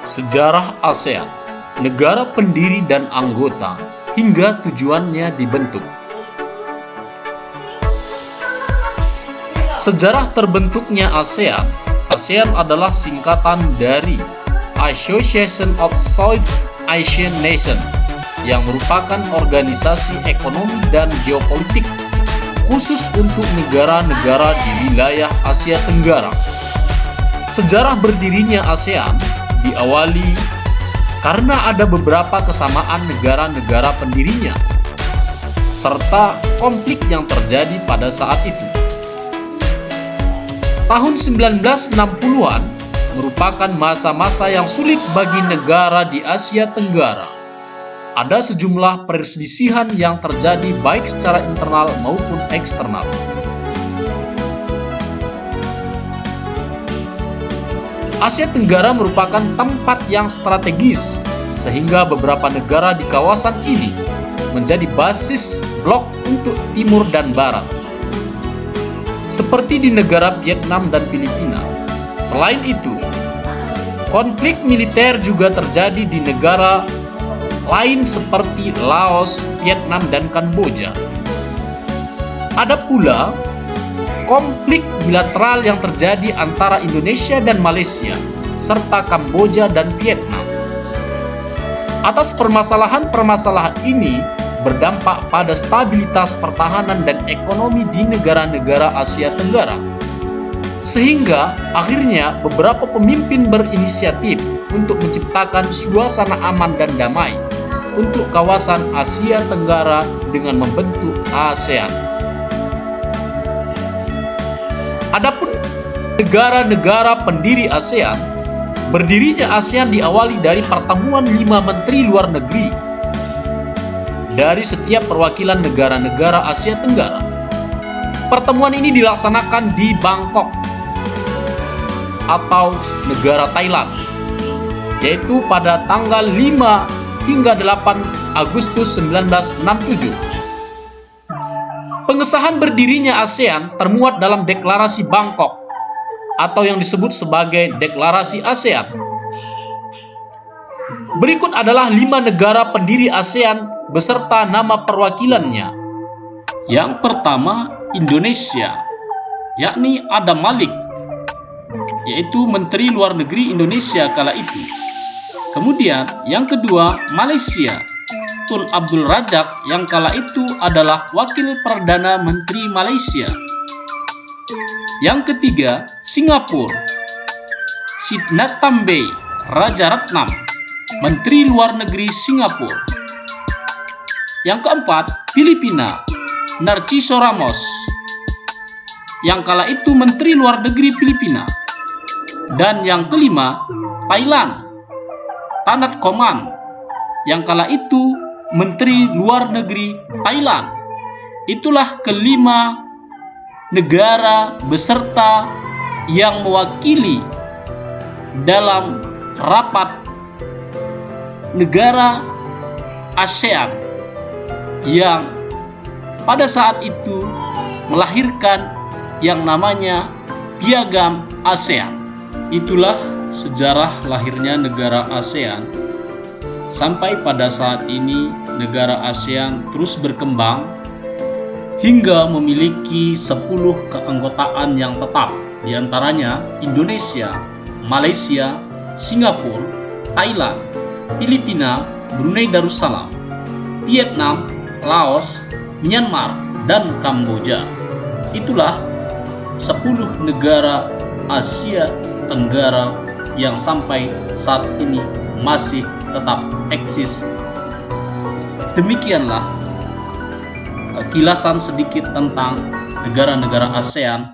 Sejarah ASEAN, negara pendiri dan anggota, hingga tujuannya dibentuk. Sejarah terbentuknya ASEAN. ASEAN adalah singkatan dari Association of South Asian Nations, yang merupakan organisasi ekonomi dan geopolitik khusus untuk negara-negara di wilayah Asia Tenggara. Sejarah berdirinya ASEAN diawali karena ada beberapa kesamaan negara-negara pendirinya, serta konflik yang terjadi pada saat itu. Tahun 1960-an merupakan masa-masa yang sulit bagi negara di Asia Tenggara. Ada sejumlah perselisihan yang terjadi baik secara internal maupun eksternal. Asia Tenggara merupakan tempat yang strategis, sehingga beberapa negara di kawasan ini menjadi basis blok untuk Timur dan Barat, seperti di negara Vietnam dan Filipina. Selain itu, konflik militer juga terjadi di negara lain seperti Laos, Vietnam, dan Kamboja. Ada pula konflik bilateral yang terjadi antara Indonesia dan Malaysia, serta Kamboja dan Vietnam. Atas permasalahan-permasalahan ini berdampak pada stabilitas pertahanan dan ekonomi di negara-negara Asia Tenggara, sehingga akhirnya beberapa pemimpin berinisiatif untuk menciptakan suasana aman dan damai untuk kawasan Asia Tenggara dengan membentuk ASEAN. Adapun negara-negara pendiri ASEAN, berdirinya ASEAN diawali dari pertemuan 5 menteri luar negeri dari setiap perwakilan negara-negara Asia Tenggara. Pertemuan ini dilaksanakan di Bangkok atau negara Thailand, yaitu pada tanggal 5 hingga 8 Agustus 1967. Pengesahan berdirinya ASEAN termuat dalam Deklarasi Bangkok atau yang disebut sebagai Deklarasi ASEAN. Berikut adalah 5 negara pendiri ASEAN beserta nama perwakilannya. Yang pertama, Indonesia, yakni Adam Malik, yaitu Menteri Luar Negeri Indonesia kala itu. Kemudian yang kedua, Malaysia, Tun Abdul Razak yang kala itu adalah Wakil Perdana Menteri Malaysia. Yang ketiga, Singapura, Sidnathamby Rajaratnam, Menteri Luar Negeri Singapura. Yang keempat, Filipina, Narciso Ramos, yang kala itu Menteri Luar Negeri Filipina. Dan yang kelima, Thailand, Tanat Koman, yang kala itu Menteri Luar Negeri Thailand. Itulah kelima negara beserta yang mewakili dalam rapat negara ASEAN yang pada saat itu melahirkan yang namanya Piagam ASEAN. Itulah sejarah lahirnya negara ASEAN. Sampai pada saat ini negara ASEAN terus berkembang hingga memiliki 10 keanggotaan yang tetap, diantaranya Indonesia, Malaysia, Singapura, Thailand, Filipina, Brunei Darussalam, Vietnam, Laos, Myanmar, dan Kamboja. Itulah 10 negara Asia Tenggara yang sampai saat ini masih tetap eksis. Demikianlah kilasan sedikit tentang negara-negara ASEAN